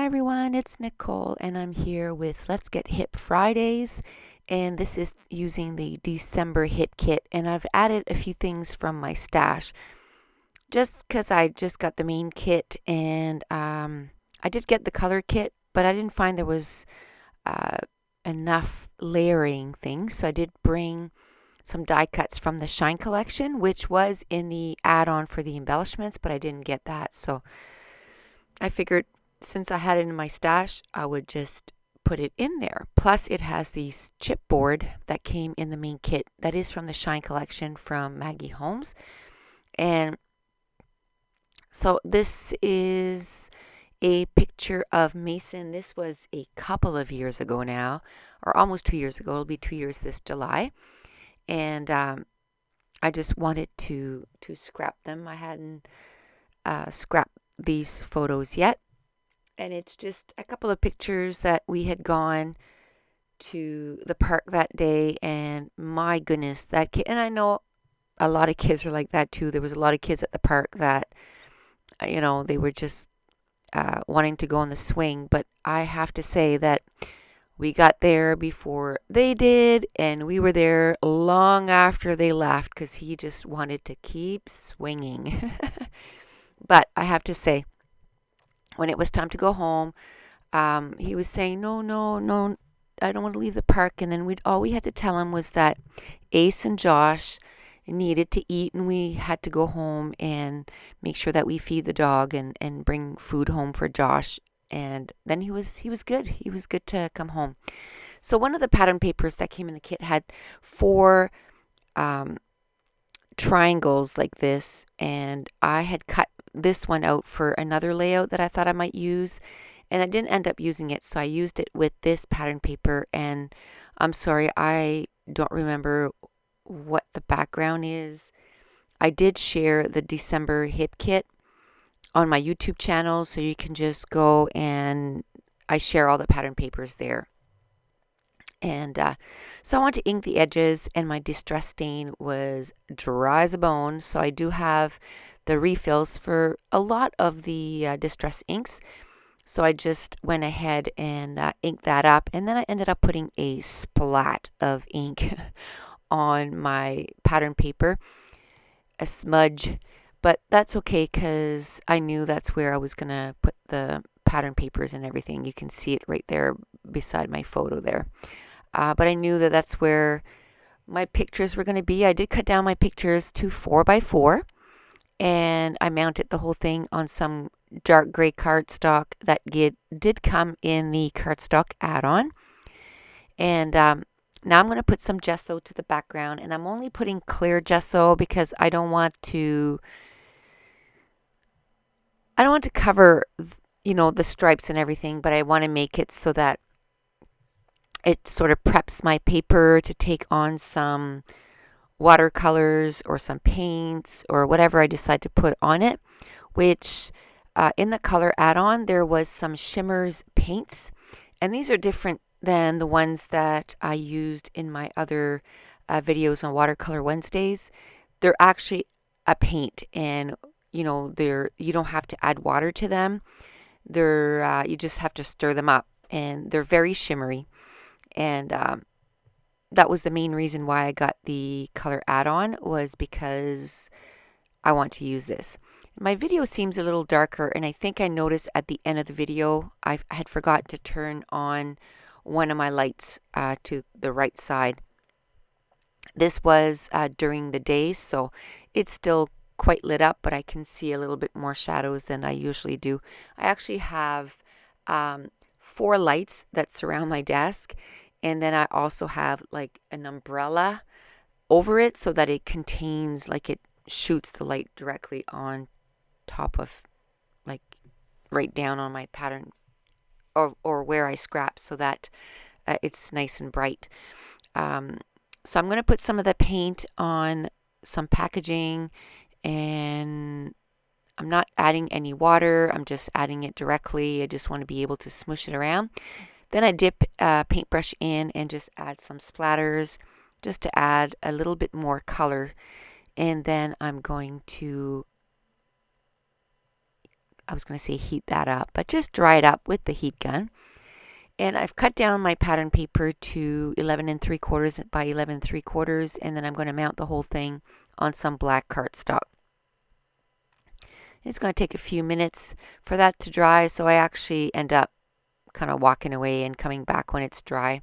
everyone, it's Nicole and I'm here with Let's Get Hip Fridays, and this is using the December Hit Kit, and I've added a few things from my stash just because I just got the main kit, and I did get the color kit, but I didn't find there was uh, enough layering things, so I did bring some die cuts from the Shine collection, which was in the add-on for the embellishments, but I didn't get that, so I figured since I had it in my stash, I would just put it in there. Plus, it has the chipboard that came in the main kit that is from the Shine collection from Maggie Holmes. And so this is a picture of Mason. This was a couple of years ago now, or almost 2 years ago. It'll be 2 years this July. And I just wanted to scrap them. I hadn't scrapped these photos yet. And it's just a couple of pictures that we had gone to the park that day, and my goodness, that kid, and I know a lot of kids are like that too. There was a lot of kids at the park that, they were just wanting to go on the swing, but I have to say that we got there before they did, and we were there long after they left because he just wanted to keep swinging. But I have to say, when it was time to go home, he was saying, no, no, no, I don't want to leave the park. And then all we had to tell him was that Ace and Josh needed to eat, and we had to go home and make sure that we feed the dog and bring food home for Josh. And then he was good. He was good to come home. So one of the pattern papers that came in the kit had four triangles like this, and I had cut this one out for another layout that I thought I might use, and I didn't end up using it, so I used it with this pattern paper. And I'm sorry, I don't remember what the background is. I did share the December Hip Kit on my YouTube channel, so you can just go, and I share all the pattern papers there. And so I want to ink the edges, and my distress stain was dry as a bone, so I do have the refills for a lot of the distress inks. So I just went ahead and inked that up, and then I ended up putting a splat of ink on my pattern paper, a smudge, but that's okay because I knew that's where I was going to put the pattern papers and everything. You can see it right there beside my photo there. But I knew that that's where my pictures were going to be. I did cut down my pictures to 4x4, and I mounted the whole thing on some dark gray cardstock that did come in the cardstock add-on. And now I'm going to put some gesso to the background, and I'm only putting clear gesso because I don't want to cover, the stripes and everything, but I want to make it so that it sort of preps my paper to take on some watercolors or some paints or whatever I decide to put on it, which in the color add-on there was some shimmers paints, and these are different than the ones that I used in my other videos on Watercolor Wednesdays. They're actually a paint, and you don't have to add water to them. You just have to stir them up, and they're very shimmery. And that was the main reason why I got the color add-on, was because I want to use this. My video seems a little darker, and I think I noticed at the end of the video I had forgot to turn on one of my lights to the right side. This was during the day, so it's still quite lit up, but I can see a little bit more shadows than I usually do. I actually have 4 lights that surround my desk, and then I also have like an umbrella over it so that it contains, like, it shoots the light directly on top of, like, right down on my pattern or where I scrap, so that it's nice and bright. So I'm going to put some of the paint on some packaging, and I'm not adding any water. I'm just adding it directly. I just want to be able to smoosh it around. Then I dip paintbrush in and just add some splatters just to add a little bit more color. And then I'm going to I was going to say heat that up, but just dry it up with the heat gun. And I've cut down my pattern paper to 11 3/4 by 11 3/4, and then I'm going to mount the whole thing on some black cardstock. It's going to take a few minutes for that to dry, so I actually end up kind of walking away and coming back when it's dry.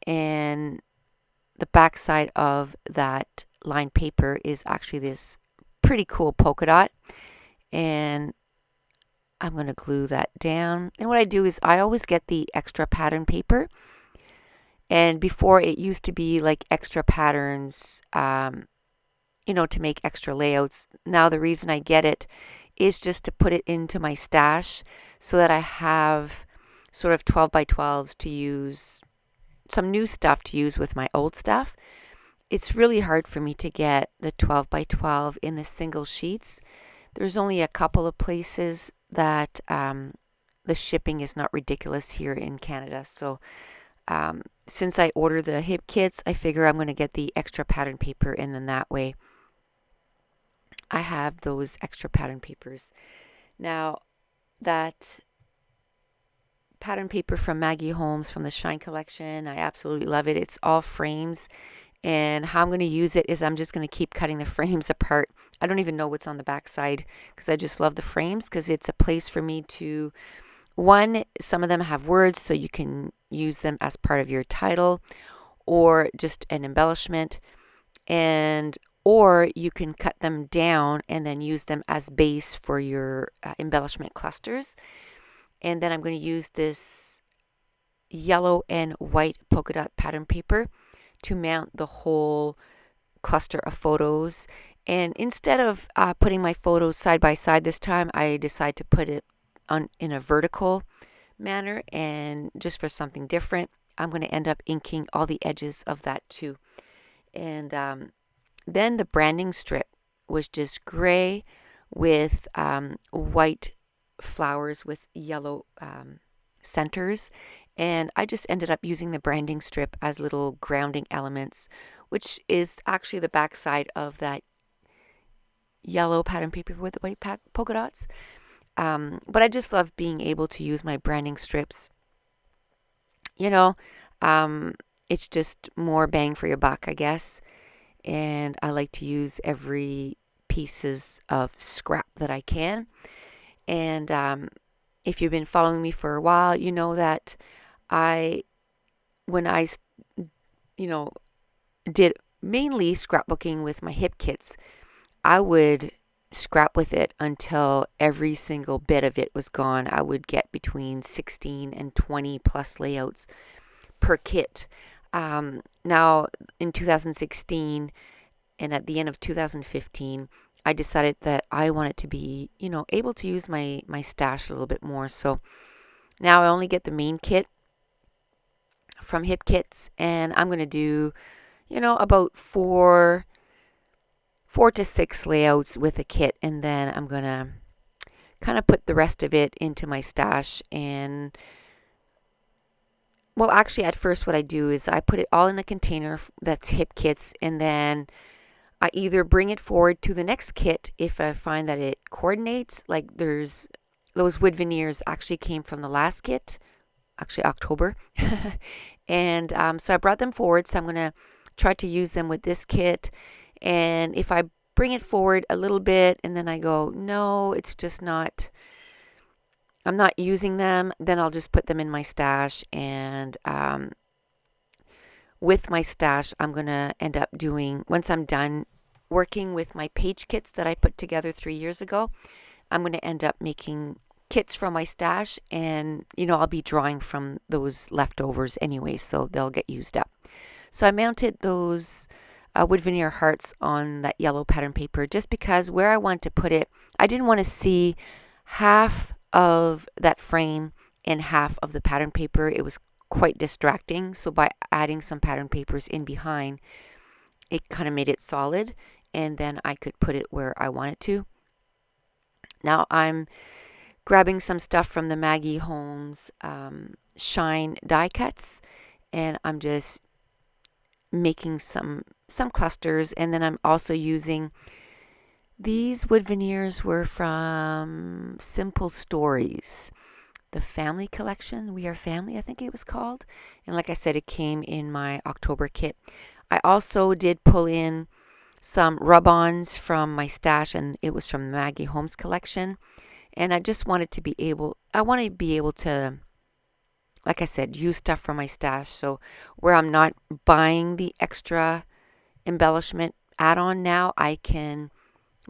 And the back side of that lined paper is actually this pretty cool polka dot, and I'm going to glue that down. And what I do is I always get the extra pattern paper, and before it used to be like extra patterns, to make extra layouts. Now the reason I get it is just to put it into my stash so that I have sort of 12 by 12s to use, some new stuff to use with my old stuff. It's really hard for me to get the 12 by 12 in the single sheets. There's only a couple of places that the shipping is not ridiculous here in Canada. So since I order the hip kits, I figure I'm going to get the extra pattern paper, and then that way I have those extra pattern papers. Now, that pattern paper from Maggie Holmes from the Shine collection, I absolutely love it. It's all frames, and how I'm going to use it is I'm just going to keep cutting the frames apart. I don't even know what's on the back side because I just love the frames, because it's a place for me to, one, some of them have words, so you can use them as part of your title or just an embellishment, or you can cut them down and then use them as base for your embellishment clusters. And then I'm going to use this yellow and white polka dot pattern paper to mount the whole cluster of photos. And instead of putting my photos side by side this time, I decide to put it in a vertical manner, and just for something different, I'm going to end up inking all the edges of that too. And then the branding strip was just gray with white flowers with yellow centers, and I just ended up using the branding strip as little grounding elements, which is actually the back side of that yellow pattern paper with the white polka dots. But I just love being able to use my branding strips. It's just more bang for your buck, I guess. And I like to use every pieces of scrap that I can. And if you've been following me for a while, you know that when I did mainly scrapbooking with my hip kits, I would scrap with it until every single bit of it was gone. I would get between 16 and 20 plus layouts per kit. Now, in 2016 and at the end of 2015, I decided that I wanted to be, able to use my stash a little bit more. So now I only get the main kit from Hip Kits, and I'm going to do, about 4 to 6 layouts with a kit, and then I'm going to kind of put the rest of it into my stash. And well, actually, at first what I do is I put it all in a container that's Hip Kits, and then I either bring it forward to the next kit if I find that it coordinates. Like those wood veneers actually came from the last kit, actually October. And so I brought them forward, so I'm going to try to use them with this kit. And if I bring it forward a little bit and then I go, no, it's just not, I'm not using them, then I'll just put them in my stash. And with my stash, I'm going to end up doing, once I'm done working with my page kits that I put together 3 years ago, I'm going to end up making kits from my stash, and I'll be drawing from those leftovers anyway, so they'll get used up. So I mounted those wood veneer hearts on that yellow pattern paper just because where I wanted to put it, I didn't want to see half of that frame and half of the pattern paper. It was quite distracting, so by adding some pattern papers in behind, it kind of made it solid, and then I could put it where I wanted to. Now I'm grabbing some stuff from the Maggie Holmes Shine die cuts, and I'm just making some clusters, and then I'm also using These wood veneers were from Simple Stories, the family collection. We Are Family, I think it was called. And like I said, it came in my October kit. I also did pull in some rub-ons from my stash, and it was from Maggie Holmes collection. And I just wanted to be able, I want to be able to, like I said, use stuff from my stash. So where I'm not buying the extra embellishment add-on now, I can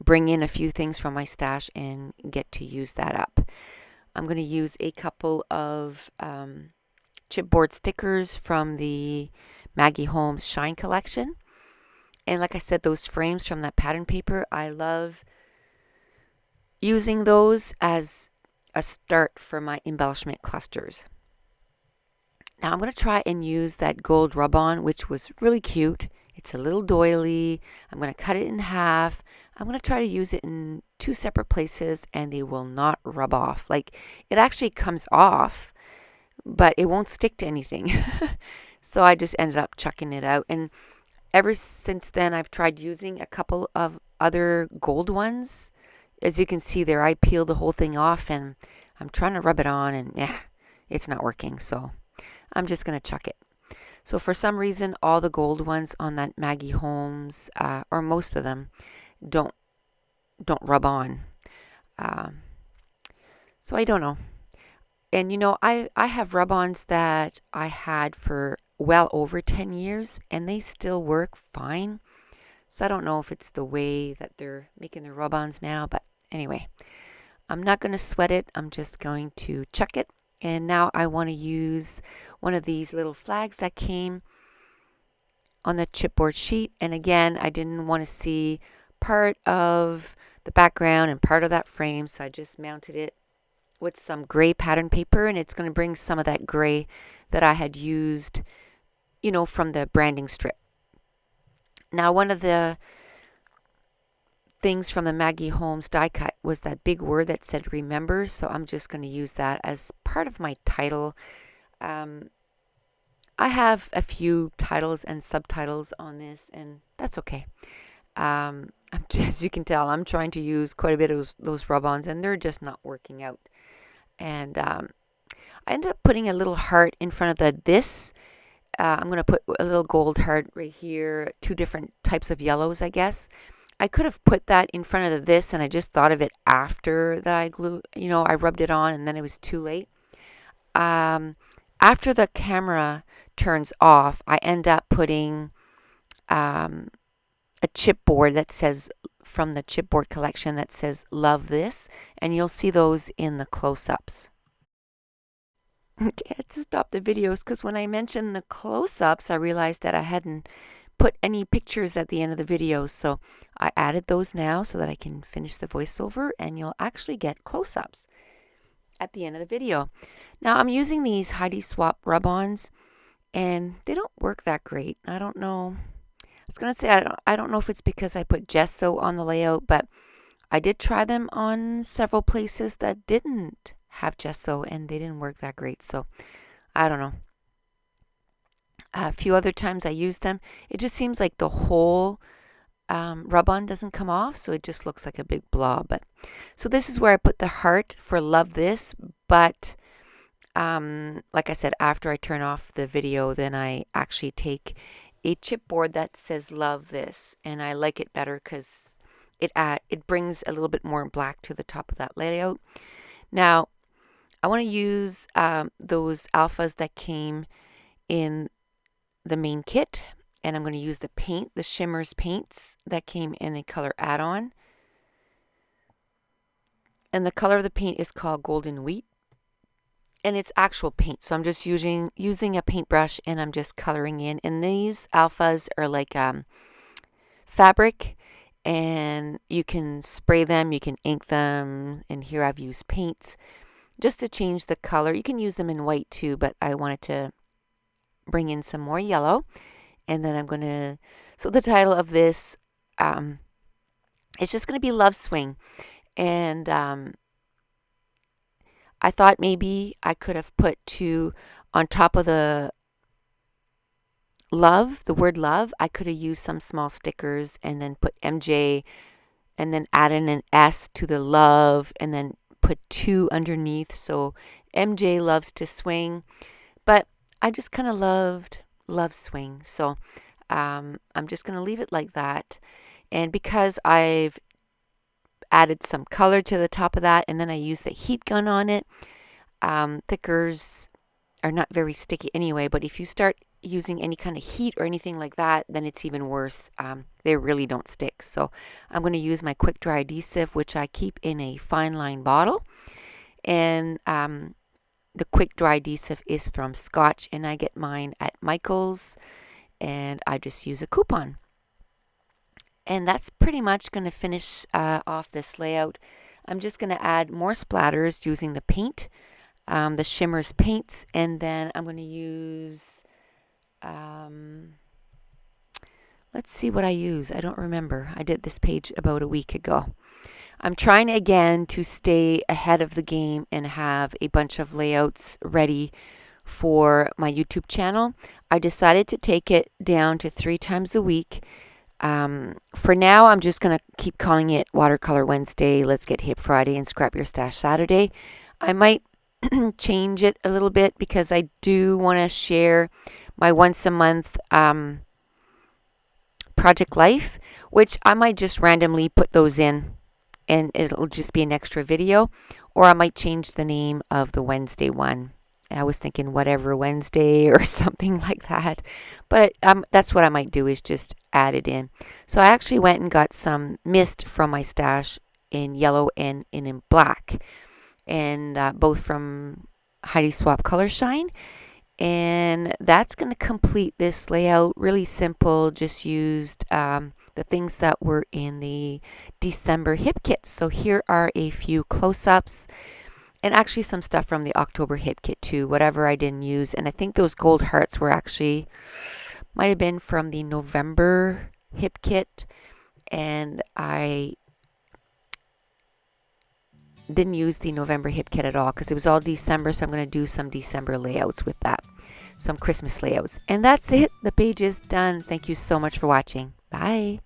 bring in a few things from my stash and get to use that up. I'm going to use a couple of chipboard stickers from the Maggie Holmes Shine collection. And like I said, those frames from that pattern paper, I love using those as a start for my embellishment clusters. Now I'm going to try and use that gold rub-on, which was really cute. It's a little doily. I'm going to cut it in half. I'm going to try to use it in 2 separate places, and they will not rub off. Like, it actually comes off, but it won't stick to anything. So I just ended up chucking it out. And ever since then, I've tried using a couple of other gold ones. As you can see there, I peeled the whole thing off, and I'm trying to rub it on, and it's not working. So I'm just going to chuck it. So for some reason, all the gold ones on that Maggie Holmes, or most of them, don't rub on. So I don't know. And you know, I have rub-ons that I had for well over 10 years, and they still work fine. So I don't know if it's the way that they're making their rub-ons now, but anyway, I'm not going to sweat it. I'm just going to chuck it. And now I want to use one of these little flags that came on the chipboard sheet. And again, I didn't want to see part of the background and part of that frame, so I just mounted it with some gray pattern paper, and it's going to bring some of that gray that I had used, you know, from the branding strip. Now, one of the things from the Maggie Holmes die cut was that big word that said remember, so I'm just going to use that as part of my title. I have a few titles and subtitles on this, and that's okay. As you can tell, I'm trying to use quite a bit of those rub-ons, and they're just not working out. And I ended up putting a little heart in front of the this. I'm going to put a little gold heart right here, 2 different types of yellows, I guess. I could have put that in front of the this, and I just thought of it after that I rubbed it on, and then it was too late. After the camera turns off, I end up putting a chipboard that says, from the chipboard collection, that says love this, and you'll see those in the close-ups. Okay, I had to stop the videos because when I mentioned the close-ups, I realized that I hadn't put any pictures at the end of the video, so I added those now so that I can finish the voiceover, and you'll actually get close-ups at the end of the video. Now I'm using these Heidi Swapp rub-ons, and they don't work that great. I don't know. I was going to say I don't know if it's because I put gesso on the layout, but I did try them on several places that didn't have gesso, and they didn't work that great. So I don't know. A few other times I used them, it just seems like the whole rub-on doesn't come off, so it just looks like a big blob. But so this is where I put the heart for love this, but like I said, after I turn off the video, then I actually take a chipboard that says love this, and I like it better because it brings a little bit more black to the top of that layout. Now I want to use those alphas that came in the main kit, and I'm going to use the paint, the Shimmers paints that came in a color add-on, and the color of the paint is called Golden Wheat, and it's actual paint. So I'm just using a paintbrush, and I'm just coloring in. And these alphas are like fabric, and you can spray them, you can ink them, and here I've used paints just to change the color. You can use them in white too, but I wanted to bring in some more yellow. And then I'm going to, so the title of this is just going to be Love Swing. And I thought maybe I could have put on top of the love, the word love, I could have used some small stickers and then put MJ and then add in an S to the love, and then put 2 underneath. So MJ loves to swing, but I just kind of love swing. So I'm just going to leave it like that. And because I've added some color to the top of that, and then I used the heat gun on it, thickers are not very sticky anyway, but if you start using any kind of heat or anything like that, then it's even worse. They really don't stick. So I'm going to use my quick dry adhesive, which I keep in a fine line bottle. And the quick dry adhesive is from Scotch, and I get mine at Michael's, and I just use a coupon. And that's pretty much going to finish off this layout. I'm just going to add more splatters using the paint, the Shimmers paints, and then I'm going to use, let's see what I use. I don't remember. I did this page about a week ago. I'm trying again to stay ahead of the game and have a bunch of layouts ready for my YouTube channel. I decided to take it down to 3 times a week. For now, I'm just going to keep calling it Watercolor Wednesday, Let's Get Hip Friday, and Scrap Your Stash Saturday. I might change it a little bit because I do want to share my once a month Project Life, which I might just randomly put those in, and it'll just be an extra video, or I might change the name of the Wednesday one. I was thinking Whatever Wednesday or something like that, but that's what I might do, is just add it in. So I actually went and got some mist from my stash in yellow and in black, and both from Heidi Swap Color Shine. And that's going to complete this layout. Really simple, just used the things that were in the December hip kit. So here are a few close-ups, and actually some stuff from the October hip kit too, whatever I didn't use. And I think those gold hearts were actually, might have been from the November hip kit, and I didn't use the November hip kit at all because it was all December. So I'm going to do some December layouts with that, some Christmas layouts. And that's it. The page is done. Thank you so much for watching. Bye.